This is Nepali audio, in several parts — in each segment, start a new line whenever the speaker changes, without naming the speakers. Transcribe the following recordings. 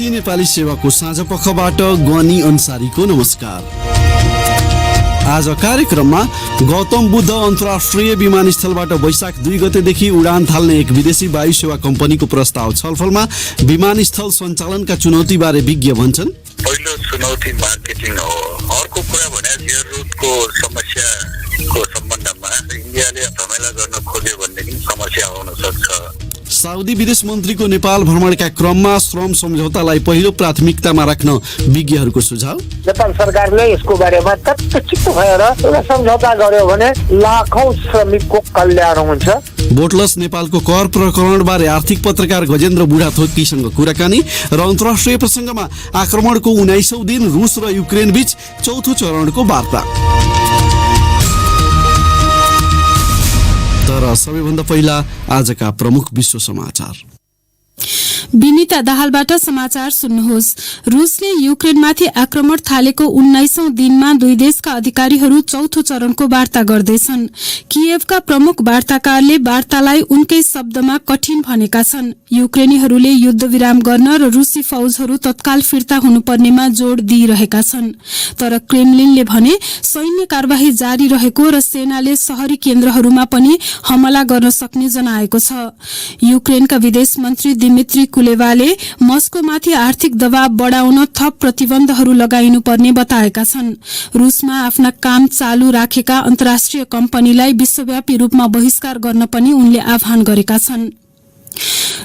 BBC नेपाली सेवाको साँझपखबाट गनी अन्सारीको नमस्कार। आज कार्यक्रममा गौतम बुद्ध अन्तर्राष्ट्रिय विमानस्थलबाट वैशाख 2 गतेदेखि उडान थाल्ने एक विदेशी वायु सेवा कम्पनीको प्रस्ताव छलफलमा विमानस्थल सञ्चालनका चुनौतीबारे विज्ञ भन्छन्।
पहिलो चुनौती मार्केटिङ हो। अर्को कुरा भने एयर रुटको समस्याको सम्बन्धमा इन्डियाले धमेला गर्न खोज्यो भनेदेखि समस्या आउन सक्छ।
साउदी विदेश मन्त्रीको नेपाल भ्रमणका क्रममा श्रम सम्झौतालाई पहिलो प्राथमिकतामा राख्न विज्ञहरूको सुझाव।
नेपाल सरकारले यसको बारेमा तत्क्षित भएर एउटा सम्झौता गर्यो भने लाखौं श्रमिकको कल्याण हुन्छ।
बोटलस नेपालको कर प्रकरणबारे आर्थिक पत्रकार गजेन्द्र बुढाथोकीसँग कुराकानी र अन्तर्राष्ट्रिय प्रसङ्गमा आक्रमणको 19औं दिन रुस र युक्रेन बीच चौथो चरणको वार्ता। तर सबैभन्दा पहिला आजका प्रमुख विश्व समाचार।
विनिता दाहालबाट समाचार सुन्नुहोस्। रुसले युक्रेनमाथि आक्रमण थालेको 19औं दिनमा दुई देशका अधिकारीहरू चौथो चरणको वार्ता गर्दैछन्। कियेभका प्रमुख वार्ताकारले वार्तालाई उनकै शब्दमा कठिन भनेका छन्। युक्रेनीहरूले युद्धविराम गर्न र रुसी फौजहरू तत्काल फिर्ता हुनुपर्नेमा जोड़ दिइरहेका छन्। तर क्रेमलिनले भने सैन्य कार्यवाही जारी रहेको र सेनाले शहरी केन्द्रहरूमा पनि हमला गर्न सक्ने जनाएको छ। युक्रेनका विदेश मन्त्री दिमित्री कुलेवाले मस्कोमाथि आर्थिक दबाव बढाउन थप प्रतिबन्धहरू लगाइनुपर्ने बताएका छन्। रुसमा आफ्ना काम चालू राखेका अन्तर्राष्ट्रिय कम्पनीलाई विश्वव्यापी रूपमा बहिष्कार गर्न पनि उनले आह्वान गरेका छन्।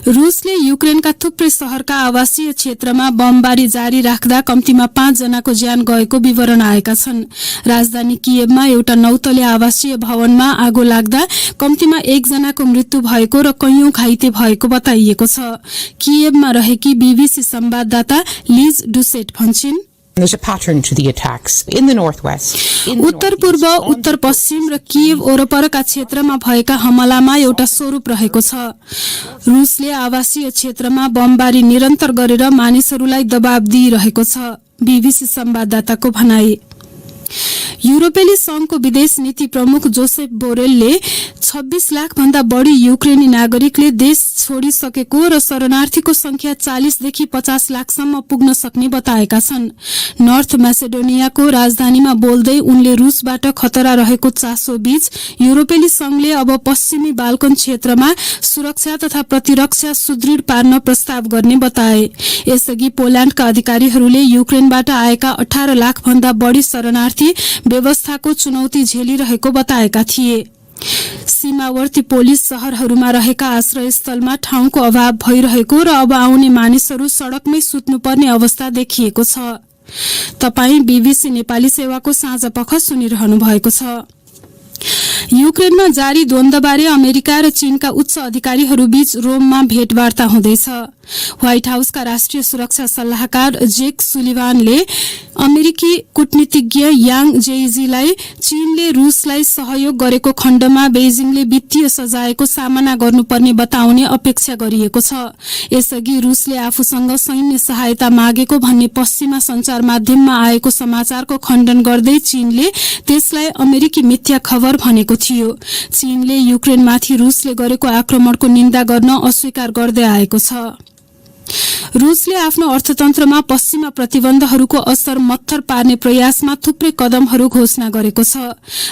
रुसले युक्रेनका थुप्रै शहरका आवासीय क्षेत्रमा बमबारी जारी राख्दा कम्तीमा 5 जनाको ज्यान गएको विवरण आएका छन्। राजधानी कियेभमा एउटा 9 तले आवासीय भवनमा आगो लाग्दा कम्तीमा 1 जनाको मृत्यु भएको र कैयौं घाइते भएको बताइएको छ। कियेभमा रहेकी बीबीसी संवाददाता lease डुसेट भन्छिन्,
There's a pattern to the attacks in the northwest.
उत्तर पूर्व, उत्तर पश्चिम र कियेभ वरपरका क्षेत्रमा भएका हमलामा एउटा स्वरूप रहेको छ। रुसले आवासीय क्षेत्रमा बमबारी निरन्तर गरेर मानिसहरूलाई दबाव दिइरहेको छ, बीबीसी संवाददाताको भनाई। युरोपेली संघको विदेश नीति प्रमुख जोसेफ बोरेलले 26 लाख भन्दा बढ़ी युक्रेनी नागरिकले देश छोडिसकेको र शरणार्थीको संख्या 40 देखि 50 लाखसम्म पुग्न सक्ने बताएका छन्। नर्थ मैसेडोनियाको राजधानीमा बोल्दै उनले रुसबाट खतरा रहेको चासो बीच युरोपेली संघले अब पश्चिमी बाल्कन क्षेत्रमा सुरक्षा तथा प्रतिरक्षा सुदृढ पार्न प्रस्ताव गर्ने बताए। यसअघि पोल्याण्डका अधिकारीहरूले युक्रेनबाट आएका 18 लाख भन्दा बढ़ी शरणार्थी व्यवस्थाको चुनौती झेलिरहेको बताएका थिए। सीमावर्ती पोलिस शहरहरूमा रहेका आश्रयस्थलमा ठाउँको अभाव भइरहेको र अब आउने मानिसहरू सड़कमै सुत्नुपर्ने अवस्था देखिएको छ। तपाई बीबीसी नेपाली सेवाको साँझपख सुनिरहनु भएको छ। युक्रेनमा जारी द्वन्द्वबारे अमेरिका र चीनका उच्च अधिकारीहरू बीच रोममा भेटवार्ता हुँदैछ। व्हाइट हाउसका राष्ट्रिय सुरक्षा सल्लाहकार जेक सुलिवानले अमेरिकी कूटनीतिज्ञ यांग जेइजीलाई चीनले रुसलाई सहयोग गरेको खण्डमा बेजिङले वित्तीय सजायको सामना गर्नुपर्ने बताउने अपेक्षा गरिएको छ। यसअघि रुसले आफूसँग सैन्य सहायता मागेको भन्ने पश्चिमा संचार माध्यममा आएको समाचारको खण्डन गर्दै चीनले त्यसलाई अमेरिकी मिथ्या खबर भनेको थियो। चीनले युक्रेनमाथि रुसले गरेको आक्रमणको निन्दा गर्न अस्वीकार गर्दै आएको छ। रुसले आफ्नो अर्थतन्त्रमा पश्चिमा प्रतिबन्धहरूको असर मत्थर पार्ने प्रयासमा थुप्रै कदमहरू घोषणा गरेको छ।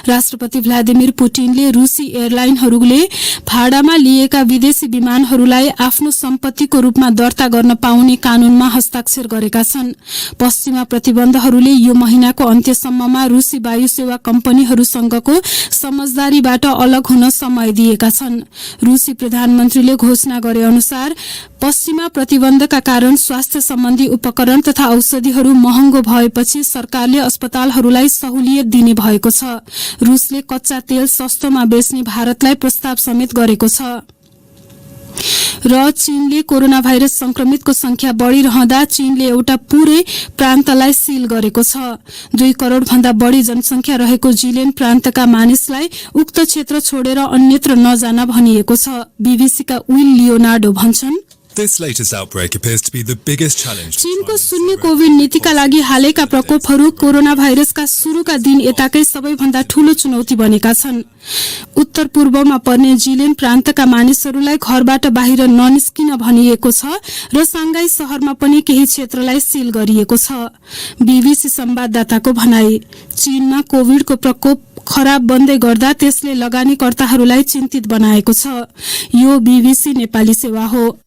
राष्ट्रपति भ्लादिमिर पुटिनले रुसी एयरलाइनहरूले भाडामा लिएका विदेशी विमानहरूलाई आफ्नो सम्पत्तिको रूपमा दर्ता गर्न पाउने कानूनमा हस्ताक्षर गरेका छन्। पश्चिमा प्रतिबन्धहरूले यो महिनाको अन्त्यसम्ममा रुसी वायु सेवा कम्पनीहरूसँगको समझदारीबाट अलग हुन समय दिएका छन्। रुसी प्रधानमन्त्रीले घोषणा गरे अनुसार पश्चिमा प्रतिबन्धका कारण स्वास्थ्य सम्बन्धी उपकरण तथा औषधिहरू महँगो भएपछि सरकारले अस्पतालहरूलाई सहुलियत दिने भएको छ। रुसले कच्चा तेल सस्तोमा बेच्ने भारतलाई प्रस्ताव समेत गरेको छ। र चीनले कोरोना भाइरस संक्रमितको संख्या बढ़िरहँदा चीनले एउटा पूरै प्रान्तलाई सील गरेको छ। 2 करोड़ भन्दा बढ़ी जनसंख्या रहेको जिलेन प्रान्तका मानिसलाई उक्त क्षेत्र छोडेर अन्यत्र नजान भनिएको छ। बीबीसीका विल लियोनार्डो भन्छन्,
This latest outbreak appears to be the biggest challenge.
चीनको शून्य कोभिड नीतिका लागि हालैका प्रकोपहरू कोरोना भाइरसका सुरुका दिन यताकै सबैभन्दा ठूलो चुनौती बनेका छन्। उत्तर पूर्वमा पर्ने जिलेन प्रान्तका मानिसहरूलाई घरबाट बाहिर ननिस्किन भनिएको छ र सांघाई शहरमा पनि केही क्षेत्रलाई सील गरिएको छ। बीबीसी संवाददाताको भनाई, चीनमा कोभिडको प्रकोप खराब बन्दै गर्दा त्यसले लगानीकर्ताहरूलाई चिन्तित बनाएको छ। यो बीबीसी नेपाली सेवा हो।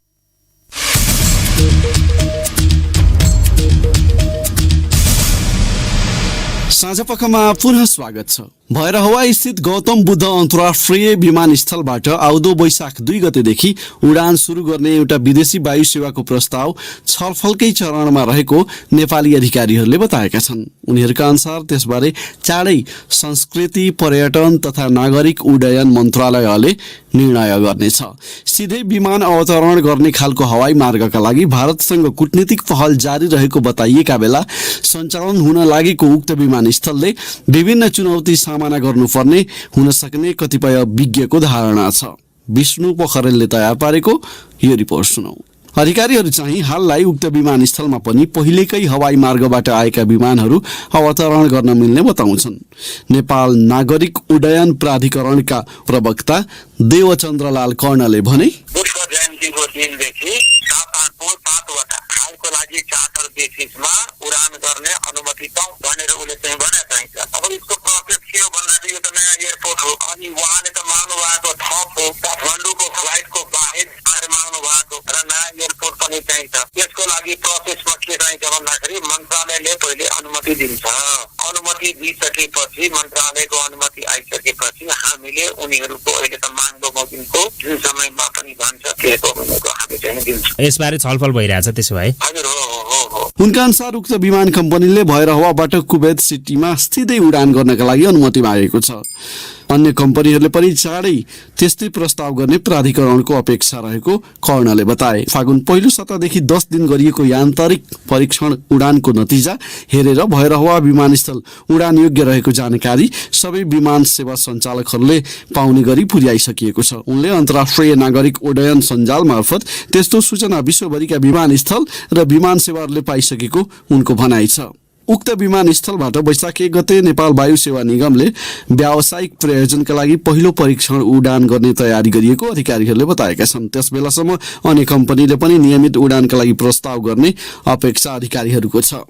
साँझपखमा पुनः स्वागत छ। भैरहवा स्थित गौतम बुद्ध अन्तर्राष्ट्रिय विमानस्थलबाट आउँदो वैशाख 2 गतेदेखि उडान सुरु गर्ने एउटा विदेशी वायु सेवाको प्रस्ताव छलफलकै चरणमा रहेको नेपाली अधिकारीहरूले बताएका छन्। उनीहरूका अनुसार त्यसबारे चाँडै संस्कृति, पर्यटन तथा नागरिक उड्डयन मन्त्रालयले निर्णय गर्नेछ। सिधै विमान अवतरण गर्ने खालको हवाई मार्गका लागि भारतसँग कूटनीतिक पहल जारी रहेको बताइएका बेला सञ्चालन हुन लागेको उक्त विमानस्थलले विभिन्न चुनौती सामना गर्नुपर्ने हुन सक्ने कतिपय विज्ञको धारणा छ। विष्णु पोखरेलले तयार पारेको यो रिपोर्ट सुनौ। अधिकारीहरू चाहिँ हाललाई उक्त विमानस्थलमा पनि पहिलेकै हवाई मार्गबाट आएका विमानहरू अवतरण गर्न मिल्ने बताउँछन्। नेपाल नागरिक उड्डयन प्राधिकरणका प्रवक्ता देवचन्द्रलाल कर्णले भने,
बुद्ध जयन्तीको दिनदेखि 7-8 खालको लागि चार्टर बेसिसमा उडान गर्ने अनुमति पाऊँ भनेर उसले चाहिँ भने चाहिन्छ। अब यसको प्रोसेस के हो भन्दाखेरि यो त नयाँ एयरपोर्ट हो अनि उहाँले त माग्नु भएको थप हो, काठमाडौँको फ्लाइटको बाहेक माग्नु भएको र नयाँ एयरपोर्ट पनि चाहिन्छ। यसको लागि प्रोसेसमा के चाहिन्छ भन्दाखेरि मन्त्रालयले पहिले अनुमति दिन्छ। अनुमति दिइसकेपछि मन्त्रालयको अनुमति आइसकेपछि हामीले उनीहरूको अहिले त माग्दो मौकिनको जुन समयमा पनि भन्छ त्यसको हामी चाहिँ दिन्छौँ।
यसबारे छलफल भइरहेछ त्यसो भए?
हजुर, हो।
उनका अनुसार उक्त विमान कम्पनीले भैरहवाबाट कुवैत सिटीमा सिधै उडान गर्नका लागि अनुमति मागेको छ। अन्य कम्पनीहरूले पनि चाँडै त्यस्तै प्रस्ताव गर्ने प्राधिकरणको अपेक्षा रहेको कर्णले बताए। फागुन पहिलो सप्ताहदेखि 10 दिन गरिएको यान्तरिक परीक्षण उडानको नतिजा हेरेर भैरहवा विमानस्थल उडान योग्य रहेको जानकारी सबै विमान सेवा सञ्चालकहरूले पाउने गरी पुर्याइसकिएको छ। उनले अन्तर्राष्ट्रिय नागरिक उड्डयन सञ्जाल मार्फत त्यस्तो सूचना विश्वभरिका विमानस्थल र विमान सेवाहरूले पाइसकेको उनको भनाइ छ। उक्त विमानस्थलबाट वैशाख 1 गते नेपाल वायु सेवा निगमले व्यावसायिक प्रयोजनका लागि पहिलो परीक्षण उडान गर्ने तयारी गरिएको अधिकारीहरूले बताएका छन्। त्यस बेलासम्म अन्य कम्पनीले पनि नियमित उडानका लागि प्रस्ताव गर्ने अपेक्षा अधिकारीहरूको छ।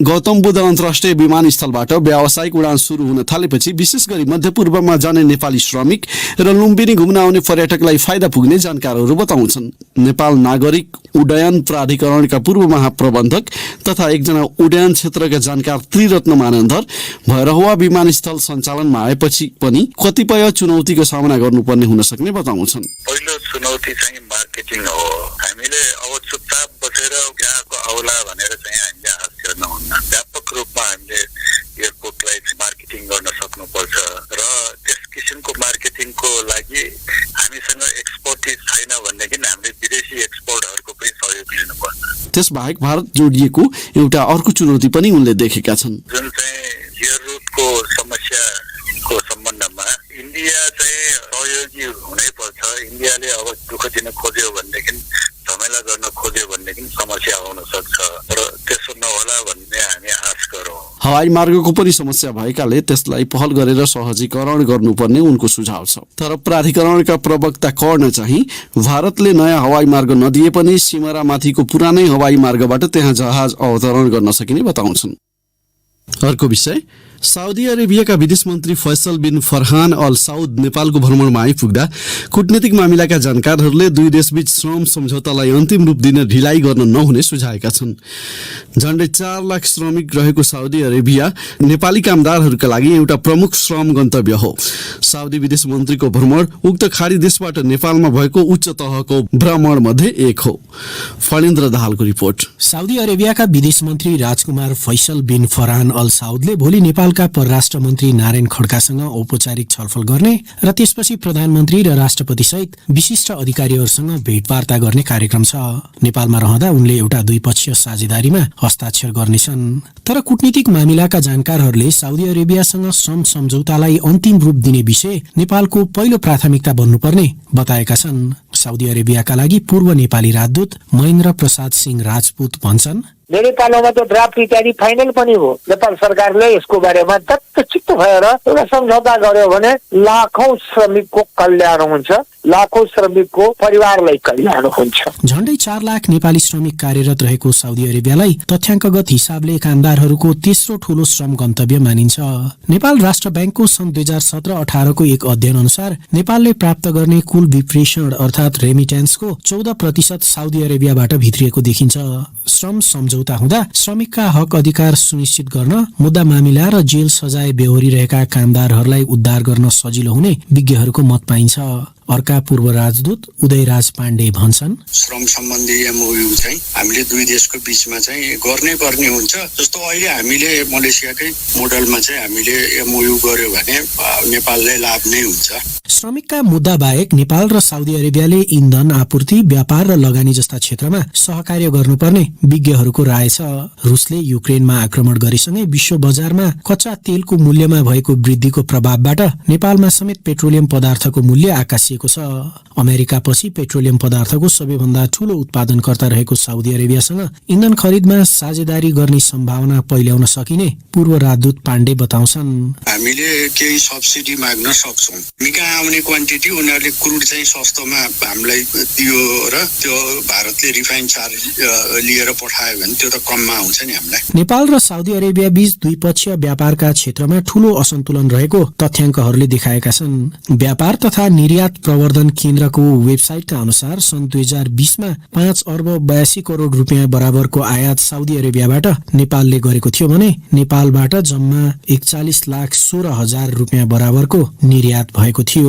गौतम बुद्ध अन्तर्राष्ट्रिय विमानस्थलबाट व्यावसायिक उडान सुरु हुन थालेपछि विशेष गरी मध्यपूर्वमा जाने नेपाली श्रमिक र लुम्बिनी घुम्न आउने पर्यटकलाई फाइदा पुग्ने जानकारहरू बताउँछन्। नेपाल नागरिक उड्डयन प्राधिकरणका पूर्व महाप्रबन्धक तथा एकजना उड्डयन क्षेत्रका जानकार त्रिरत्न मानन्धर भैरहवा विमानस्थल सञ्चालनमा आएपछि पनि कतिपय चुनौतीको सामना गर्नुपर्ने हुन सक्ने बताउँछन्।
पहिलो चुनौती चाहिँ मार्केटिङ हो। हामीले अब चुपचाप बसेर यहाँको आउला भनेर चाहिँ हामीले आश गर्नुहुन्न। व्यापक रूपमा हामीले एयरपोर्टलाई मार्केटिङ गर्न सक्नुपर्छ र त्यस किसिमको मार्केटिङको लागि हामीसँग एक्सपर्टिज छैन भनेदेखि हामीले विदेशी एक्सपर्टहरूको पनि सहयोग लिनुपर्छ।
त्यसबाहेक भारत जोडिएको एउटा अर्को चुनौती पनि उनले देखेका छन्।
जुन चाहिँ एयर रुटको समस्याको सम्बन्धमा इन्डिया चाहिँ सहयोगी हुनैपर्छ। इन्डियाले अब दुःख दिन खोज्यो भनेदेखि, झमेला गर्न खोज्यो भनेदेखि समस्या आउन सक्छ र त्यसो नहोला भन्ने हामी आश गरौँ।
हवाई मार्गको पनि समस्या भएकाले त्यसलाई पहल गरेर सहजीकरण गर्नुपर्ने उनको सुझाव छ। तर प्राधिकरणका प्रवक्ता कर्ण चाहिँ भारतले नयाँ हवाई मार्ग नदिए पनि सिमरामाथिको पुरानै हवाई मार्गबाट त्यहाँ जहाज अवतरण गर्न सकिने बताउँछन्। अर्को विषय, साउदी अरेबियाका विदेश मन्त्री फैसल बिन फरहान अल साउद नेपालको भ्रमणमा आइपुग्दा कूटनीतिक मामिलाका जानकारहरूले दुई देशबीच श्रम सम्झौतालाई अन्तिम रूप दिन ढिलाइ गर्न नहुने सुझाएका छन्। झण्डै 4 लाख श्रमिक रहेको साउदी अरेबिया नेपाली कामदारहरूका लागि एउटा प्रमुख श्रम गन्तव्य हो। साउदी विदेश मन्त्रीको भ्रमण उक्त खाडी देशबाट नेपालमा भएको उच्च तहको भ्रमण मध्ये एक हो। फणेन्द्र दाहालको रिपोर्ट।
साउदी अरेबियाका विदेश मन्त्री राजकुमार फैसल बिन फरहान अल साउदले भोलि नेपालका परराष्ट्र मन्त्री नारायण खड्कासँग औपचारिक छलफल गर्ने र त्यसपछि प्रधानमन्त्री र राष्ट्रपति सहित विशिष्ट अधिकारीहरूसँग भेटवार्ता गर्ने कार्यक्रम छ। नेपालमा रहँदा उनले एउटा द्विपक्षीय साझेदारीमा हस्ताक्षर गर्नेछन्। तर कूटनीतिक मामिलाका जानकारहरूले साउदी अरेबियासँग श्रम सम्झौतालाई अन्तिम रूप दिने विषय नेपालको पहिलो प्राथमिकता बन्नुपर्ने बताएका छन्। साउदी अरेबियाका लागि पूर्व नेपाली राजदूत महेन्द्र प्रसाद सिंह राजपूत भन्छन्,
मेरै पालोमा त ड्राफ्ट इत्यादि फाइनल पनि हो। नेपाल सरकारले यसको बारेमा चित्त भएर एउटा सम्झौता गर्यो भने लाखौं श्रमिकको कल्याण हुन्छ, लाखौं श्रमिकको परिवारलाई कल्याण हुन्छ।
झण्डै 4 लाख नेपाली श्रमिक कार्यरत रहेको साउदी अरेबियालाई तथ्याङ्कगत हिसाबले कामदारहरूको तेस्रो ठूलो श्रम गन्तव्य मानिन्छ। नेपाल राष्ट्र ब्याङ्कको सन् 2017-18 को एक अध्ययन अनुसार नेपालले प्राप्त गर्ने कुल विप्रेषण अर्थात रेमिट्यान्सको 14% साउदी अरेबियाबाट भित्रिएको देखिन्छ। श्रम सम्झौता हुँदा श्रमिकका हक अधिकार सुनिश्चित गर्न, मुद्दा मामिला र जेल सजाय बेहोरिरहेका कामदारहरूलाई उद्धार गर्न सजिलो हुने विज्ञहरूको मत पाइन्छ। अर्का पूर्व राजदूत उदयराज पाण्डे भन्छन्,
श्रम सम्बन्धी एमओयू चाहिँ हामीले दुई देशको बीचमा चाहिँ गर्नै पर्ने हुन्छ। जस्तो अहिले हामीले मलेसियाकै मोडलमा चाहिँ हामीले एमओयू गर्यो भने नेपाललाई लाभ नै हुन्छ।
श्रमिकका मुद्दा बाहेक नेपाल र साउदी अरेबियाले इन्धन आपूर्ति, व्यापार र लगानी जस्ता क्षेत्रमा सहकार्य गर्नुपर्ने विज्ञहरूको राय छ। रुसले युक्रेनमा आक्रमण गरेसँगै विश्व बजारमा कच्चा तेलको मूल्यमा भएको वृद्धिको प्रभावबाट नेपालमा समेत पेट्रोलियम पदार्थको मूल्य आकाशिएको छ। अमेरिकापछि पेट्रोलियम पदार्थको सबैभन्दा ठूलो उत्पादनकर्ता रहेको साउदी अरेबियासँग इन्धन खरिदमा साझेदारी गर्ने सम्भावना पहिल्याउन सकिने पूर्व राजदूत पाण्डे बताउँछन्,
हामीले केही सब्सिडी माग्न सक्छौं। मिका आउने क्वान्टिटी उनीहरूले क्रुड चाहिँ सस्तोमा हामीलाई दियो र त्यो भारतले रिफाइन चार्ज लिएर पठायो भने त्यो त कममा आउँछ नि हामीलाई।
नेपाल र साउदी अरेबिया बीच द्विपक्षीय व्यापारका क्षेत्रमा ठूलो असन्तुलन रहेको तथ्याङ्कहरूले देखाएका छन्। व्यापार तथा निर्यात प्रवर्धन केन्द्रको वेबसाइटका अनुसार सन् 2020 मा 5 अर्ब 82 करोड रुपियाँ बराबरको आयात साउदी अरेबियाबाट नेपालले गरेको थियो भने नेपालबाट जम्मा 41,16,000 रुपियाँ बराबरको निर्यात भएको थियो।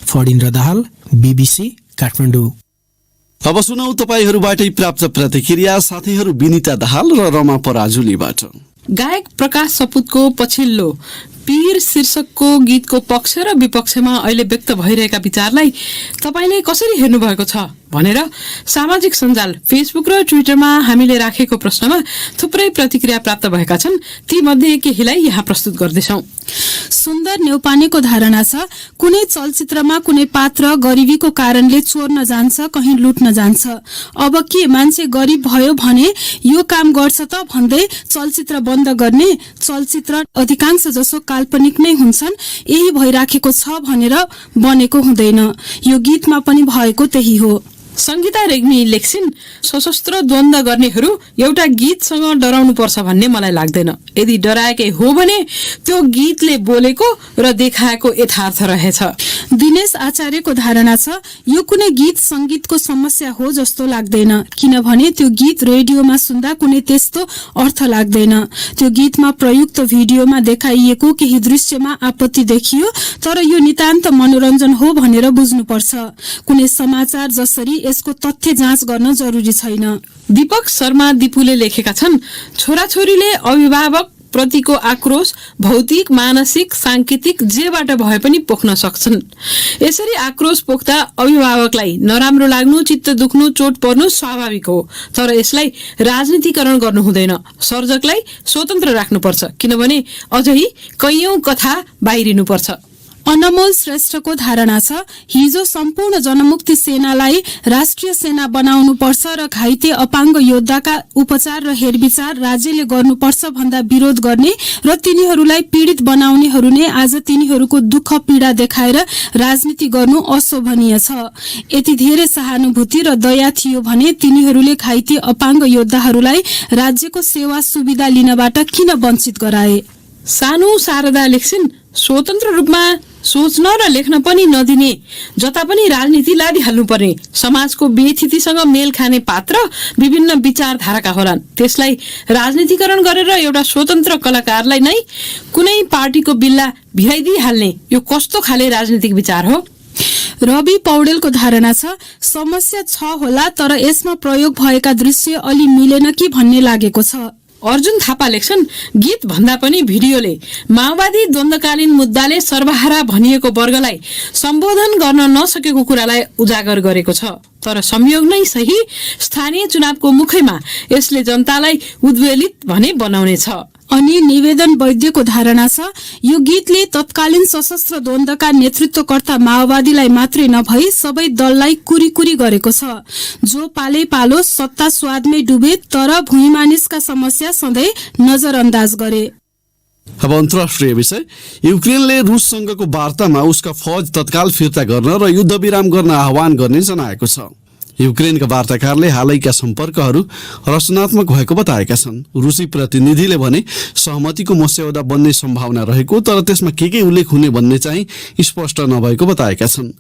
फडिन दाहाल, BBC, काठमाडौँ।
अब सुनौ तपाईहरूबाटै प्राप्त प्रतिक्रिया साथीहरू विनिता दाहाल र रमा पराजुलीबाट।
गायक प्रकाश सपुतको पछिल्लो पीर शीर्षकको गीतको पक्ष र विपक्षमा अहिले व्यक्त भइरहेका विचारलाई तपाईले कसरी हेर्नु भएको छ भनेर सामाजिक सञ्जाल फेसबुक र ट्विटरमा हामीले राखेको प्रश्नमा थुप्रै प्रतिक्रिया प्राप्त भएका छन्। ती मध्ये केहीलाई यहाँ प्रस्तुत गर्दैछौं।
सुन्दर नेउपानेको धारणा छ, कुनै चलचित्रमा कुनै पात्र गरिबीको कारणले चोर्न जान्छ, कहीँ लुट्न जान्छ। अब के मान्छे गरिब भयो भने यो काम गर्छ त भन्दै चलचित्र बन्द गर्ने? चलचित्र अधिकांश जसो काल्पनिक नै हुन्छन्, यही भइराखेको छ भनेर बनेको हुँदैन। यो गीतमा पनि भएको त्यही हो।
संगीता रेग्मी लेख्छिन्, सशस्त्र द्वन्द गर्नेहरू एउटा गीतसँग डराउनु पर्छ भन्ने मलाई लाग्दैन। यदि डराएकै हो भने त्यो गीतले बोलेको र देखाएको यथार्थ रहेछ।
दिनेश आचार्यको धारणा छ, यो कुनै गीत संगीतको समस्या हो जस्तो लाग्दैन, किनभने त्यो गीत रेडियोमा सुन्दा कुनै त्यस्तो अर्थ लाग्दैन। त्यो गीतमा प्रयुक्त भिडियोमा देखाइएको केही दृश्यमा आपत्ति देखियो, तर यो नितान्त मनोरञ्जन हो भनेर बुझ्नुपर्छ। कुनै समाचार जसरी यसको तथ्य जाँच गर्न जरुरी छैन।
दीपक शर्मा दिपुले लेखेका छन्, छोराछोरीले अभिभावक प्रतिको आक्रोश भौतिक, मानसिक, सांकेतिक जेबाट भए पनि पोख्न सक्छन्। यसरी आक्रोश पोख्दा अभिभावकलाई नराम्रो लाग्नु, चित्त दुख्नु, चोट पर्नु स्वाभाविक हो, तर यसलाई राजनीतिकरण गर्नु हुँदैन। सर्जकलाई स्वतन्त्र राख्नुपर्छ, किनभने अझै कैयौं कथा बाहिरिनुपर्छ।
अनमोल श्रेष्ठको धारणा छ, हिजो सम्पूर्ण जनमुक्ति सेनालाई राष्ट्रिय सेना बनाउनु पर्छ र घाइते अपाङ्ग योद्धाका उपचार र हेरविचार राज्यले गर्नुपर्छ भन्दा विरोध गर्ने र तिनीहरूलाई पीडित बनाउनेहरू नै आज तिनीहरूको दुःख पीडा देखाएर राजनीति गर्नु अशोभनीय छ। यति धेरै सहानुभूति र दया थियो भने तिनीहरूले घाइते अपाङ्ग योद्धाहरूलाई राज्यको सेवा सुविधा लिनबाट किन वञ्चित गराए?
सानु शारदा लेख्छिन्, स्वतन्त्र रूपमा सोच्न र लेख्न पनि नदिने, जता पनि राजनीति लादिहाल्नु पर्ने, समाजको बेथितिसँग मेल खाने पात्र विभिन्न विचारधाराका होलान्। त्यसलाई राजनीतिकरण गरेर एउटा स्वतन्त्र कलाकारलाई नै कुनै पार्टीको बिल्ला भिराइदिइहाल्ने, यो कस्तो खाले राजनीतिक विचार हो?
रवि पौडेलको धारणा छ, समस्या छ होला, तर यसमा प्रयोग भएका दृश्य अलि मिलेन कि भन्ने लागेको छ।
अर्जुन थापा लेख्छन्, गीत भन्दा पनि भिडियोले माओवादी द्वन्द्वकालीन मुद्दाले सर्वहारा भनिएको वर्गलाई सम्बोधन गर्न नसकेको कुरालाई उजागर गरेको छ। तर संयोग नै सही, स्थानीय चुनावको मुखैमा यसले जनतालाई उद्वेलित भने बनाउने छ।
अनि निवेदन वैद्यको धारणा छ यो गीतले तत्कालीन सशस्त्र द्वन्द्वका नेतृत्वकर्ता माओवादीलाई मात्रै नभई सबै दललाई कुरी गरेको छ, जो पालै पालो सत्ता स्वादमै डुबे तर भुइँमानिसका समस्या सधैँ नजरअन्दाज गरे।
अब अन्तर्राष्ट्रिय विषय, युक्रेनले रुससँगको वार्तामा उसका फौज तत्काल फिर्ता गर्न र युद्धविराम गर्न आह्वान गर्ने जनाएको छ। युक्रेनका वार्ताकारले हालैका सम्पर्कहरू रचनात्मक भएको बताएका छन्। रुसी प्रतिनिधिले भने सहमतिको मस्यौदा बन्ने सम्भावना रहेको तर त्यसमा के उल्लेख हुने भन्ने चाहिँ स्पष्ट नभएको बताएका छन्।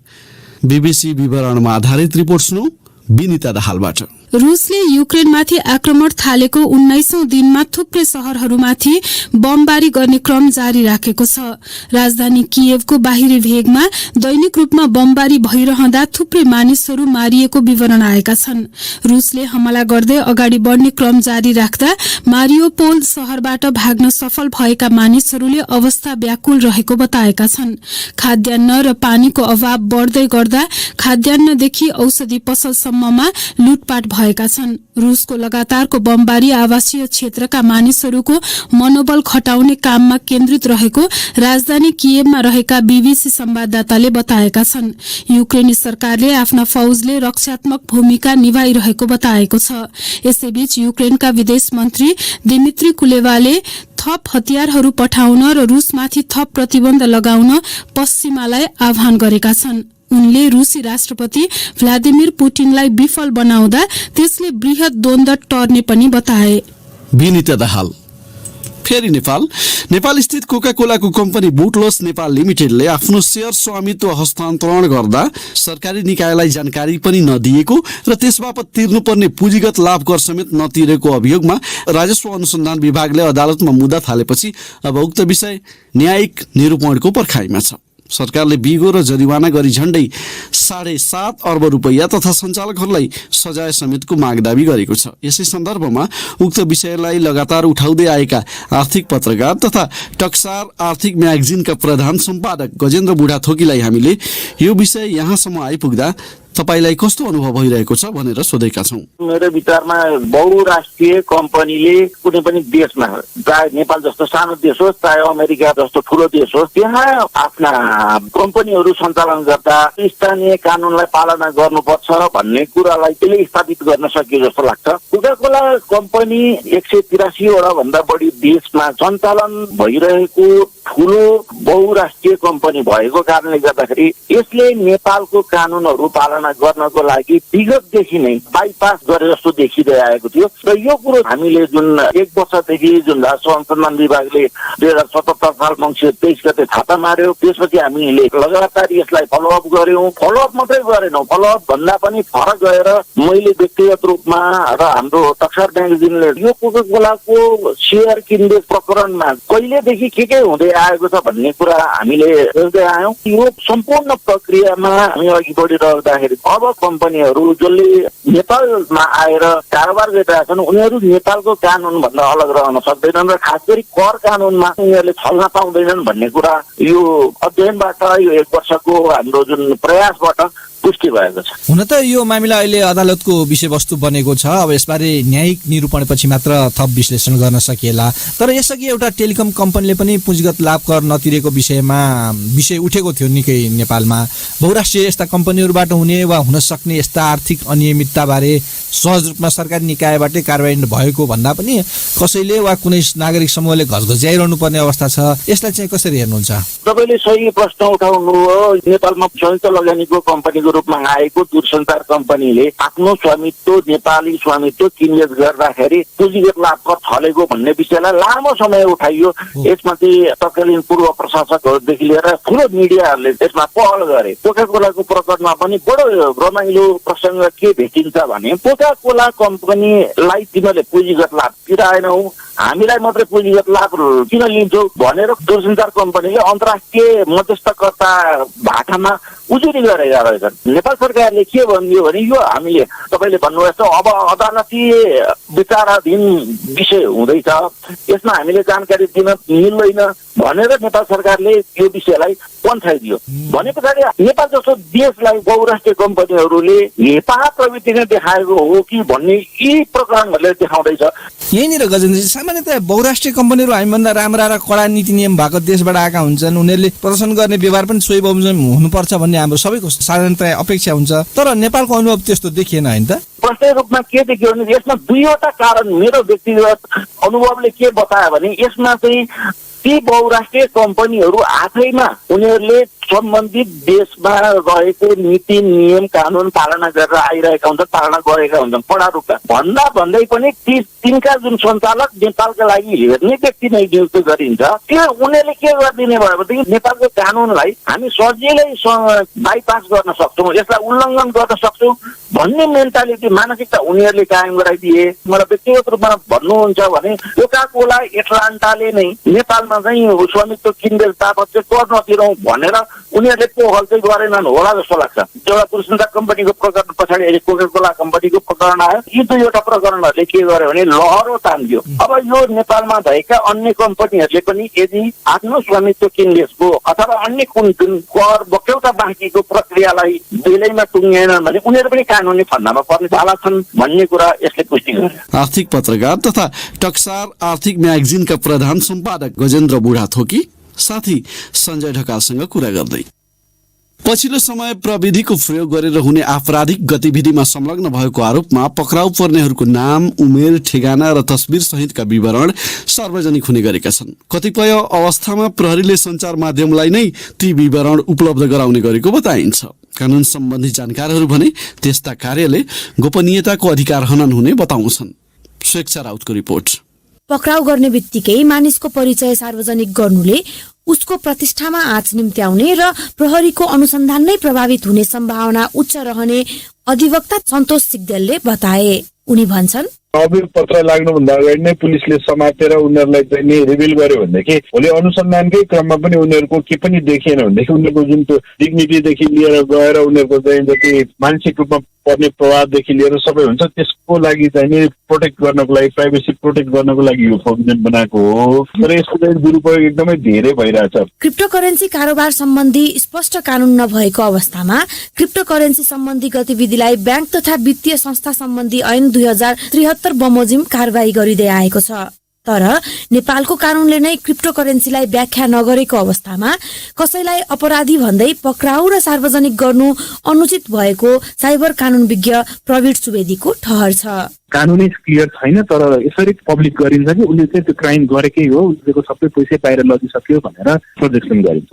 बीबीसी विवरणमा आधारित रिपोर्ट सुनौ विनिता दाहालबाट।
रुसले युक्रेनमाथि आक्रमण थालेको 19औं दिनमा थुप्रै शहरहरूमाथि बमबारी गर्ने क्रम जारी राखेको छ। राजधानी कियेभको बाहिरी भेगमा दैनिक रूपमा बमबारी भइरहँदा थुप्रै मानिसहरू मारिएको विवरण आएका छन्। रुसले हमला गर्दै अगाडि बढ्ने क्रम जारी राख्दा मारियोपोल शहरबाट भाग्न सफल भएका मानिसहरूले अवस्था व्याकुल रहेको बताएका छन्। खाद्यान्न र पानीको अभाव बढ्दै गर्दा खाद्यान्नदेखि औषधि पसलसम्ममा लुटपाट भएका छन्। रुसको लगातारको बमबारी आवासीय क्षेत्रका मानिसहरूको मनोबल घटाउने काममा केन्द्रित रहेको राजधानी कियेभमा रहेका बीबीसी संवाददाताले बताएका छन्। युक्रेनी सरकारले आफ्ना फौजले रक्षात्मक भूमिका निभाइरहेको बताएको छ। यसैबीच युक्रेनका विदेश मन्त्री दिमित्री कुलेवाले थप हतियारहरू पठाउन र रुसमाथि थप प्रतिबन्ध लगाउन पश्चिमालाई आह्वान गरेका छन्। उनले रुसी राष्ट्रपति भ्लादिमिर पुटिनलाई विफल बनाउँदा त्यसले बृहत द्वन्द्व टर्ने पनि बताए।
विनिता दाहाल। फेरि नेपाल स्थित कोका कोलाको कम्पनी बुटलस नेपाल लिमिटेडले आफ्नो शेयर स्वामित्व हस्तान्तरण गर्दा सरकारी निकायलाई जानकारी पनि नदिएको र त्यसबापत तिर्नुपर्ने पुँजीगत लाभ कर समेत नतिरेको अभियोगमा राजस्व अनुसन्धान विभागले अदालतमा मुद्दा थालेपछि अब उक्त विषय न्यायिक निरूपणको पर्खाइमा छ। सरकारले बिगो र जरिवाना गरी झण्डै 7.5 अर्ब रुपैयाँ तथा सञ्चालकहरूलाई सजाय समेतको माग दावी गरेको छ। यसै सन्दर्भमा उक्त विषयलाई लगातार उठाउँदै आएका आर्थिक पत्रकार तथा टक्सार आर्थिक म्यागजिनका प्रधान सम्पादक गजेन्द्र बुढाथोकीलाई हामीले यो विषय यहाँसम्म आइपुग्दा तपाईलाई कस्तो अनुभव भइरहेको छ भनेर सोधेका छौं।
मेरो विचारमा बहुराष्ट्रिय कम्पनीले कुनै पनि देशमा, चाहे नेपाल जस्तो सानो देश होस् चाहे अमेरिका जस्तो ठुलो देश होस्, त्यहाँ आफ्ना कम्पनीहरू सञ्चालन गर्दा स्थानीय कानूनलाई पालना गर्नुपर्छ भन्ने कुरालाई त्यसले स्थापित गर्न सकियो जस्तो लाग्छ। कोका कोला कम्पनी 183 वटा भन्दा बढी देशमा सञ्चालन भइरहेको ठुलो बहुराष्ट्रिय कम्पनी भएको कारणले गर्दाखेरि यसले नेपालको कानूनहरू पालना गर्नको लागि विगतदेखि नै बाइपास गरे जस्तो देखिरहेको थियो र यो कुरो हामीले जुन 1 वर्षदेखि जुन राजस्व अनुसन्धान विभागले 2077 साल मङ्सिर 23 गते छापा मार्यो, त्यसपछि हामीले लगातार यसलाई फलोअप गर्यौं। फलोअप मात्रै गरेनौं, फलोअप भन्दा पनि फरक गएर मैले व्यक्तिगत रूपमा र हाम्रो टक्सार म्यागजिनले यो कोका कोलाको शेयर किनबेच प्रकरणमा कहिलेदेखि के हुँदै आएको छ भन्ने कुरा हामीले हेर्दै आयौं। यो सम्पूर्ण प्रक्रियामा हामी अघि बढिरहँदाखेरि अब कम्पनीहरू जसले नेपालमा आएर कारोबार गरिरहेका छन् उनीहरू नेपालको कानून भन्दा अलग रहन सक्दैनन् र खास गरी कर कानूनमा उनीहरूले छल्न पाउँदैनन् भन्ने कुरा यो अध्ययनबाट, यो 1 वर्षको हाम्रो जुन प्रयासबाट पुष्टि भएको छ।
हुन त यो मामिला अहिले अदालतको विषयवस्तु बनेको छ। अब यसबारे न्यायिक निरूपणपछि मात्र थप विश्लेषण गर्न सकिएला। तर यसअघि एउटा टेलिकम कम्पनीले पनि पुँजीगत लाभ कर नतिरेको विषय उठेको थियो निकै नेपालमा। बहुराष्ट्रिय यस्ता कम्पनीहरूबाट हुने वा हुन सक्ने यस्ता आर्थिक अनियमितताबारे सहज रूपमा सरकारी निकायबाटै कारबाही भएको भन्दा पनि कसैले वा कुनै नागरिक समूहले घचघच्याइरहनु पर्ने अवस्था छ। यसलाई चाहिँ कसरी हेर्नुहुन्छ?
तपाईले सही प्रश्न उठाउनु हो। नेपालमा संयुक्त लगानीको कम्पनीको रूपमा आएको दूरसञ्चार कम्पनीले आफ्नो स्वामित्व, नेपाली स्वामित्व किनबेच गर्दाखेरि पुँजीगत लाभ कर छलेको भन्ने विषयलाई लामो समय उठाइयो। यसमा चाहिँ तत्कालीन पूर्व प्रशासकहरूदेखि लिएर ठुलो मिडियाहरूले यसमा पहल गरे। कोका कोलाको प्रकरणमा पनि बडो रमाइलो प्रसङ्ग के भेटिन्छ भने कोका कोला कम्पनीलाई तिमीले पुँजीगत लाभ तिराएनौ, हामीलाई मात्रै पुँजीगत लाभ किन लिन्छौ भनेर दूरसञ्चार कम्पनीले अन्तर्राष्ट्रिय मध्यस्थकर्ता भाटामा उजुरी गरेका रहेछन्। नेपाल सरकारले के भनिदियो भने यो हामीले तपाईँले भन्नुभयो जस्तो अब अदालतीय विचाराधीन विषय हुँदैछ, यसमा हामीले जानकारी दिन मिल्दैन भनेर नेपाल सरकारले यो विषयलाई पन्छाइदियो। भने पछाडि नेपाल जस्तो देशलाई बहुराष्ट्रिय कम्पनीहरूले हेपा प्रवृत्ति नै देखाएको हो कि भन्ने यी प्रकरणहरूले देखाउँदैछ।
यहीँनिर गजेन्द्रजी, सामान्यतया बहुराष्ट्रिय कम्पनीहरू हामीभन्दा राम्रा र कडा नीति नियम भएको देशबाट आएका हुन्छन्, उनीहरूले प्रदर्शन गर्ने व्यवहार पनि सोही बमोजिम हुनुपर्छ भन्ने हाम्रो सबैको साधारणतया अपेक्षा हुन्छ। तर नेपालको अनुभव त्यस्तो देखिएन होइन त?
प्रत्यक्ष रूपमा के देखियो भने यसमा दुईवटा कारण मेरो व्यक्तिगत अनुभवले के बतायो भने यसमा चाहिँ ती बहुराष्ट्रिय कम्पनीहरू आफैमा उनीहरूले सम्बन्धित देशमा रहेको नीति नियम कानुन पालना गरेर आइरहेका हुन्छन्, पालना गरेका हुन्छन् कडा रूपमा। भन्दा भन्दै पनि तिनका जुन सञ्चालक नेपालका लागि हेर्ने व्यक्ति नै नियुक्त गरिन्छ, त्यो उनीहरूले के गरिदिने भयो भनेदेखि नेपालको कानुनलाई हामी सजिलै बाइपास गर्न सक्छौँ, यसलाई उल्लङ्घन गर्न सक्छौँ भन्ने मेन्टालिटी मानसिकता उनीहरूले कायम गराइदिए। मलाई व्यक्तिगत रूपमा भन्नुहुन्छ भने कोका कोला एटलान्टाले नै नेपालमा चाहिँ स्वामित्व किनबेच तापत चाहिँ कर नतिरौँ भनेर उनीहरूले पोहल चाहिँ गरेनन् होला जस्तो लाग्छ। एउटा दूरसञ्चार कम्पनीको प्रकरण पछाडि अहिले कोका कोला कम्पनीको प्रकरण आयो। यी दुईवटा प्रकरणहरूले के गर्यो भने लहरो तान्दियो। अब यो नेपालमा भएका अन्य कम्पनीहरूले पनि यदि आफ्नो स्वामित्व किनबेचको अथवा अन्य कुन कर बक्यौता बाँकीको प्रक्रियालाई बेलैमा टुङ्ग्याएनन् भने उनीहरू पनि कानुनी फन्दामा पर्ने वाला छन् भन्ने कुरा यसले पुष्टि गर्यो।
आर्थिक पत्रकार तथा टक्सार आर्थिक म्यागजिनका प्रधान सम्पादक गजेन्द्र बुढाथोकी साथी सञ्जय ढकालसँग कुरा गर्दै पछिल्लो समय प्रविधिको प्रयोग गरेर हुने आपराधिक गतिविधिमा संलग्न भएको आरोपमा पक्राउ पर्नेहरूको नाम, उमेर, ठेगाना र तस्बिर सहितका विवरण सार्वजनिक हुने गरेका छन्। कतिपय अवस्थामा प्रहरीले सञ्चार माध्यमलाई नै ती विवरण उपलब्ध गराउने गरेको बताइन्छ। कानुन सम्बन्धी जानकारहरू भने त्यस्ता कार्यले गोपनीयताको अधिकार हनन हुने बताउँछन्। स्वेच्छा राउतको रिपोर्ट।
पक्राउ गर्ने बित्तिकै मानिसको परिचय सार्वजनिक गर्नुले उसको प्रतिष्ठामा आँच निम्त्याउने र प्रहरीको अनुसन्धान नै प्रभावित हुने सम्भावना उच्च रहने अधिवक्ता सन्तोष सिग्देलले बताए। उनी भन्छन्,
अभियोग पत्र लाग्नुभन्दा अगाडि नै पुलिसले समातेर उनीहरूलाई चाहिँ नि रिभिल गर्यो भनेदेखि भोलि अनुसन्धानकै क्रममा पनि उनीहरूको के पनि देखिएन भनेदेखि उनीहरूको जुन त्यो डिग्निटीदेखि लिएर गएर उनीहरूको चाहिँ जति मानसिक रूपमा पर्ने प्रभावदेखि लिएर सबै हुन्छ, त्यसको लागि चाहिँ नि प्रोटेक्ट गर्नको लागि, प्राइभेसी प्रोटेक्ट गर्नको लागि यो प्रोभिजन बनाएको हो। तर यसको चाहिँ दुरुपयोग एकदमै धेरै भइरहेछ।
क्रिप्टोकरेन्सी कारोबार सम्बन्धी स्पष्ट कानुन नभएको अवस्थामा क्रिप्टोकरेन्सी सम्बन्धी गतिविधिलाई ब्याङ्क तथा वित्तीय संस्था सम्बन्धी ऐन 2073 बमोजिम कारबाही गरिँदै आएको छ। तर नेपालको कानुनले नै क्रिप्टोकरेन्सीलाई व्याख्या नगरेको अवस्थामा कसैलाई अपराधी भन्दै पक्राउ र सार्वजनिक गर्नु अनुचित भएको साइबर कानुन विज्ञ प्रवीण सुवेदीको ठहर छ।
कानुनै क्लियर छैन, तर यसरी पब्लिक गरिन्छ कि उसले चाहिँ त्यो क्राइम गरेकै हो, उसको सबै पैसा बाहिर लगिसक्यो भनेर प्रोजेक्सन गरिन्छ।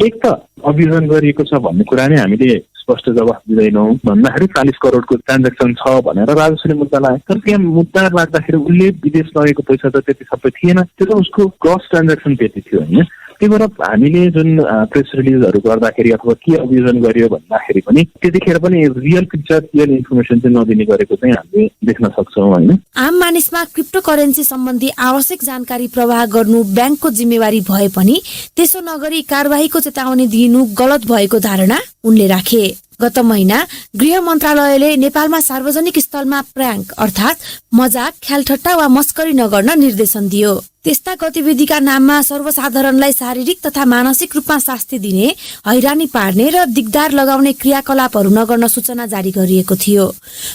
एक त अभियोजन गरिएको छ भन्ने कुरा नै हामीले स्पष्ट जवाफ दिँदैनौँ। भन्दाखेरि 40 करोडको ट्रान्जेक्सन छ भनेर राजस्वले मुद्दा लाग्यो, तर त्यहाँ मुद्दा लाग्दाखेरि उसले विदेश लगेको पैसा त त्यति सबै थिएन, त्यो त उसको ग्रस ट्रान्जेक्सन त्यति थियो होइन। त्यही भएर हामीले जुन प्रेस रिलिजहरू गर्दाखेरि अथवा के अभियोजन गरियो भन्दाखेरि पनि त्यतिखेर पनि रियल पिक्चर, रियल इन्फर्मेसन चाहिँ नदिने गरेको चाहिँ हामीले देख्न सक्छौँ होइन।
आम मानिसमा क्रिप्टोकरेन्सी सम्बन्धी आवश्यक जानकारी प्रवाह गर्नु ब्याङ्कको जिम्मेवारी भए पनि त्यसो नगरी कारबाहीको चेतावनी दिनु गलत भएको धारणा उनले राखे। गत महिना गृह मन्त्रालयले नेपालमा सार्वजनिक स्थलमा प्रयाङ्क अर्थात् मजाक, ख्यालठट्टा वा मस्करी नगर्न निर्देशन दियो। त्यस्ता गतिविधिका नाममा सर्वसाधारणलाई शारीरिक तथा मानसिक रूपमा शास्ति दिने, हैरानी पार्ने र दिगदार लगाउने क्रियाकलापहरू नगर्न सूचना जारी गरिएको थियो।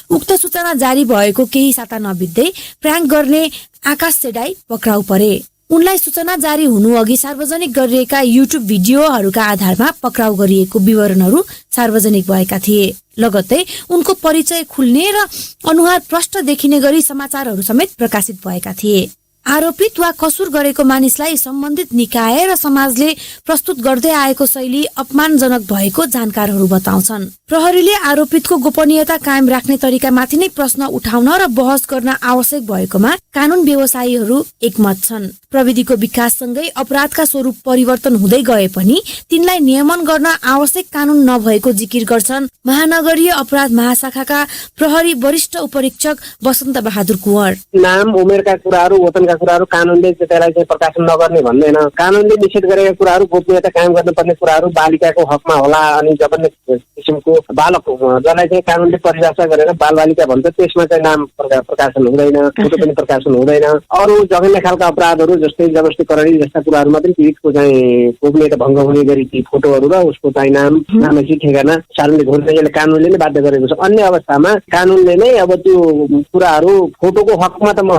उक्त सूचना जारी भएको केही साता नबित्दै प्रयाङ्क गर्ने आकाश सेडाई पक्राउ परे। उनलाई सूचना जारी हुनु अघि सार्वजनिक गरिएका युट्युब भिडियोहरूका आधारमा पक्राउ गरिएको विवरणहरू सार्वजनिक भएका थिए। लगत्तै उनको परिचय खुल्ने र अनुहार प्रष्ट देखिने गरी समाचारहरू समेत प्रकाशित भएका थिए। आरोपित वा कसुर गरेको मानिसलाई सम्बन्धित निकाय र समाजले प्रस्तुत गर्दै आएको शैली अपमानजनक भएको जानकारहरू बताउँछन्। प्रहरीले आरोपितको गोपनीयता कायम राख्ने तरिकामाथि नै प्रश्न उठाउन र बहस गर्न आवश्यक भएकोमा कानुन व्यवसायीहरू एकमत छन्। प्रविधिको विकाससँगै अपराधका स्वरूप परिवर्तन हुँदै गए पनि तिनलाई नियमन गर्न आवश्यक कानुन नभएको जिकिर गर्छन् महानगरीय अपराध महाशाखाका प्रहरी वरिष्ठ उपरीक्षक वसन्त बहादुर कुँवर।
नाम, उमेरका कुराहरू, वेतनका कुराहरू कानुनले त्यसलाई चाहिँ प्रकाशन नगर्ने भन्दैन। कानुनले निषेध गरेका कुराहरू, गोपनीयता कायम गर्नुपर्ने कुराहरू बालिकाको हकमा होला अनि जबरजस्त किसिमको बालक जसलाई चाहिँ कानुनले परिभाषा गरेर बालबालिका भन्छ त्यसमा चाहिँ नाम प्रकाशन हुँदैन, फोटो पनि प्रकाशन हुँदैन। अरू जघन्य खालका अपराधहरू जस्तै जबरजस्तीकरण जस्ता कुराहरूमा पनि पीडितको चाहिँ गोपनीयता भङ्ग हुने गरी ती फोटोहरू र उसको चाहिँ नामाङ्कित ठेगाना सार्वजनिक हुने यसले कानुनले नै बाध्य गरेको छ। अन्य अवस्थामा कानुनले नै अब त्यो कुराहरू फोटोको हकमा त म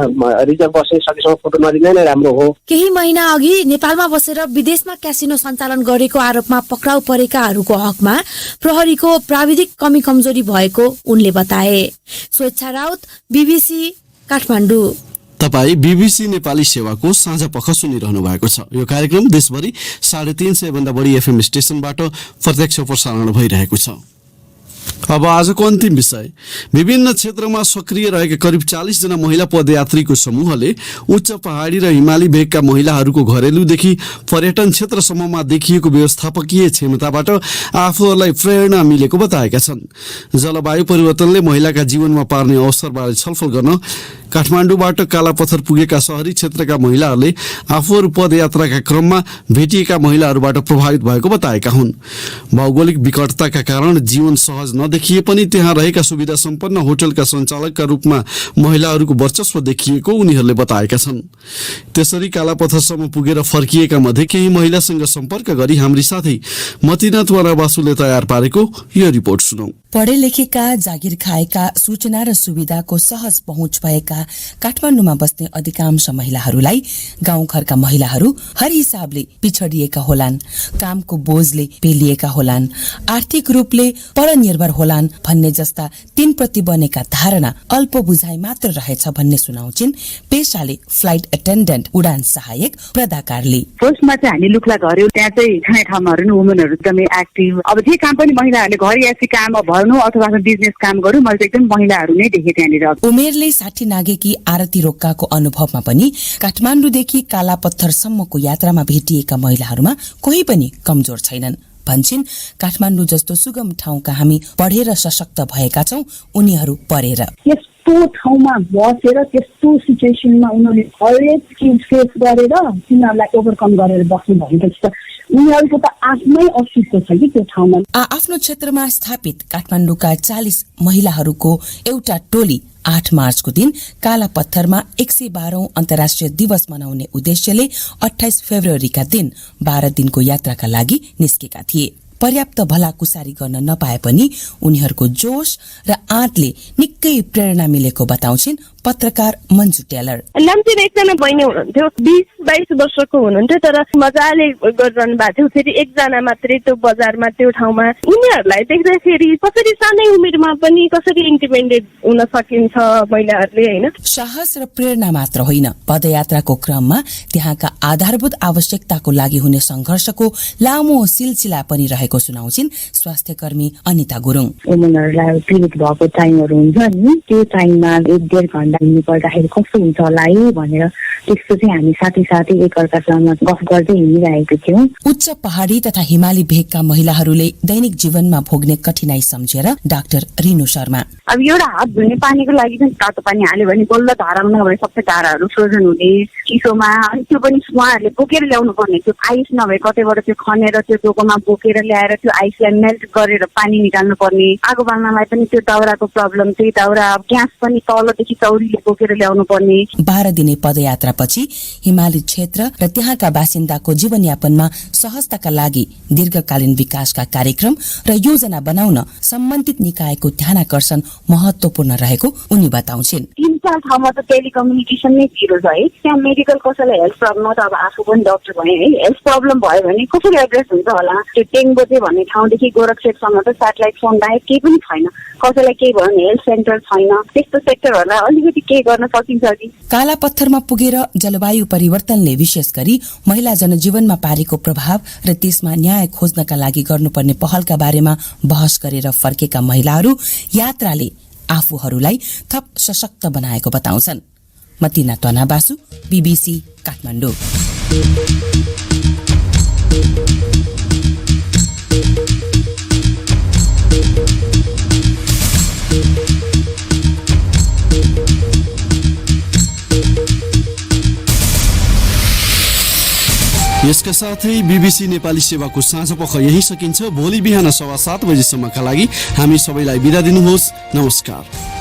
रिजर्भ बस्ने सकेसम्म फोटो नदिनै नै राम्रो हो।
केही महिना अघि नेपालमा बसेर विदेशमा क्यासिनो सञ्चालन गरेको आरोपमा पक्राउ परेकाहरूको हकमा प्रहरीको प्राविधिक कमी कमजोरी भएको उनले बताए। स्वेच्छा राउत, BBC, काठमाडौँ।
तपाई BBC नेपाली सेवाको साँझ पख सुनिरहनु भएको छ। यो कार्यक्रम देशभरि 350 भन्दा बढी FM स्टेशनबाट प्रत्यक्ष प्रसारण भइरहेको छ। अब आजको अन्तिम विषय, विभिन्न क्षेत्रमा सक्रिय रहेका करिब 40 जना महिला पदयात्रीको समूहले उच्च पहाडी र हिमाली भेगका महिलाहरूको घरेलुदेखि पर्यटन क्षेत्रसम्ममा देखिएको व्यवस्थापकीय क्षमताबाट आफूहरूलाई प्रेरणा मिलेको बताएका छन्। जलवायु परिवर्तनले महिलाका जीवनमा पार्ने अवसरबारे छलफल गर्न काठमाडौँबाट कालापत्थर पुगेका शहरी क्षेत्रका महिलाहरूले आफूहरू पदयात्राका क्रममा भेटिएका महिलाहरूबाट प्रभावित भएको बताएका हुन्। भौगोलिक विकटताका कारण जीवन सहज नदेखिए पनि त्यहाँ रहेका सुविधा सम्पन्न होटलका सञ्चालकका रूपमा महिलाहरूको वर्चस्व देखिएको उनीहरूले बताएका छन्। त्यसरी कालापत्थरसम्म पुगेर फर्किएका मध्ये केही महिलासँग सम्पर्क गरी हाम्री साथी मतिना त्वरा बासुले तयार पारेको यो रिपोर्ट सुनौ।
पढे लेखेका, जागिर खाएका, सूचना र सुविधाको सहज पहुँच भएका काठमाडौँमा बस्ने अधिकांश महिलाहरूलाई गाउँघरका महिलाहरू हर हिसाबले पिछडिएका होलान्, कामको बोझले पेलिएका होलान्, आर्थिक रूपले परनिर्भर होलान् भन्ने जस्ता तिनप्रति बनेका धारणा अल्प बुझाइ मात्र रहेछ भन्ने सुनाउँछिन् पेशाले फ्लाइट एटेन्डेन्ट उडान सहायक प्रदाकारले।
फर्स्टमा चाहिँ हामी लुक्ला घर्यौं, त्यहाँ चाहिँ ठाउँ ठाउँमा वुमेनहरू एकदमै एक्टिभ। अब जे काम पनि महिलाहरूले घर यासी काम भर्नु अथवा बिजनेस काम गर्नु, मैले एकदम महिलाहरू नै देखेँ त्यहाँनिर।
उमेरले 60 नागेकी आरती रोक्काको अनुभवमा पनि काठमाडौँदेखि कालापत्थरसम्मको यात्रामा भेटिएका महिलाहरूमा कोही पनि कमजोर छैनन् भन्छिन्। काठमाडौँ जस्तो सुगम ठाउँका हामी पढेर सशक्त भएका छौं, उनीहरू पढेर।
यस्तो ठाउँमा बसेर त्यस्तो सिचुएसनमा उनीहरूले हरेक चिज फेस गरेर तिनीहरूलाई ओभरकम गरेर बस्नु भनेपछि त उनीहरूको त आफ्नै अस्तित्व छ कि त्यो ठाउँमा।
आफ्नो क्षेत्रमा स्थापित काठमाडौँका 40 महिलाहरूको एउटा टोली 8 मार्चको दिन कालापत्थरमा 112औं अन्तर्राष्ट्रिय दिवस मनाउने उद्देश्यले 28 फेब्रुअरीका दिन 12 दिनको यात्राका लागि निस्केका थिए। पर्याप्त भलाकुसारी गर्न नपाए पनि उनीहरूको जोश र आँटले निकै प्रेरणा मिलेको बताउँछिन् पत्रकार मन्जु टेलर।
लाम्चीमा एकजना बहिनी हुनुहुन्थ्यो, 20-22 वर्षको हुनुहुन्थ्यो, तर मजाले गरिरहनु भएको थियो। फेरि एकजना मात्रै त्यो बजारमा त्यो ठाउँमा। उनीहरूलाई देख्दाखेरि कसरी सानै उमेरमा पनि कसरी इन्डिपेन्डेन्ट हुन सकिन्छ महिलाहरूले, होइन?
साहस र प्रेरणा मात्र होइन, पदयात्राको क्रममा त्यहाँका आधारभूत आवश्यकताको लागि हुने सङ्घर्षको लामो सिलसिला पनि रहेको सुनाउँछिन् स्वास्थ्यकर्मी अनिता गुरुङ।
उनीहरूलाई पीडित भएको टाइमहरू हुन्छ नि, त्यो टाइममा 1-1.5 घण्टा हिँड्नु पर्दाखेरि कस्तो हुन्छ होला है भनेर त्यस्तो चाहिँ हामी साथी एकअर्कासँग गफ गर्दै हिँडिरहेको थियौँ।
उच्च पहाडी तथा हिमाली भेगका महिलाहरूले दैनिक जीवनमा भोग्ने कठिनाई सम्झेर डाक्टर रिनु शर्मा।
अब एउटा हात धुने पानीको लागि चाहिँ तातो पानी हाल्यो भने बल्ल धारामा नभए सबै धाराहरू फ्रोजन हुने चिसोमा, अनि त्यो पनि उहाँहरूले बोकेर ल्याउनु पर्ने। त्यो आइस नभए कतैबाट त्यो खनेर त्यो डोकोमा बोकेर ल्याएर त्यो आइसलाई मेल्ट गरेर पानी निकाल्नु पर्ने। आगो बाल्नलाई पनि त्यो दाउराको प्रब्लम, त्यही दाउरा ग्यास पनि तलदेखि चौरीले बोकेर ल्याउनु पर्ने।
12 दिने पदयात्रापछि हिमाली क्षेत्र र त्यहाँका बासिन्दाको जीवनयापनमा सहजताका लागि दीर्घकालीन विकासका कार्यक्रम र योजना बनाउन सम्बन्धित निकायको ध्यानाकर्षण महत्वपूर्ण रहेको उनी बताउँछिन्।
3-4 ठाउँमा त टेलिकम्युनिकेसन नै जिरो छ है। त्यहाँ मेडिकल कसैलाई हेल्थ प्रब्लम, त अब आफू पनि डक्टर भए है, हेल्थ प्रब्लम भयो भने कसरी एड्रेस हुन्छ होला? त्यो टेङबोटे भन्ने ठाउँदेखि गोरखसेटसम्म त सेटेलाइट फोन बाहेक केही पनि छैन। कसैलाई केही भयो भने हेल्थ सेन्टर छैन। त्यस्तो सेक्टरहरूलाई अलिकति केही गर्न सकिन्छ कि?
कालापत्थरमा पुगेर जलवायु परिवर्तनले विशेष गरी महिला जनजीवनमा पारेको प्रभाव र त्यसमा न्याय खोज्नका लागि गर्नुपर्ने पहलका बारेमा बहस गरेर फर्केका महिलाहरू यात्राले आफूहरूलाई थप सशक्त बनाएको बताउँछन्। मतिना त्वना बासु, BBC काठमाडौँ।
यसका साथै BBC नेपाली सेवाको साँझ पख यही सकिन्छ। भोलि बिहान 7:15 बजेसम्मका लागि हामी सबैलाई बिदा दिनुहोस्। नमस्कार।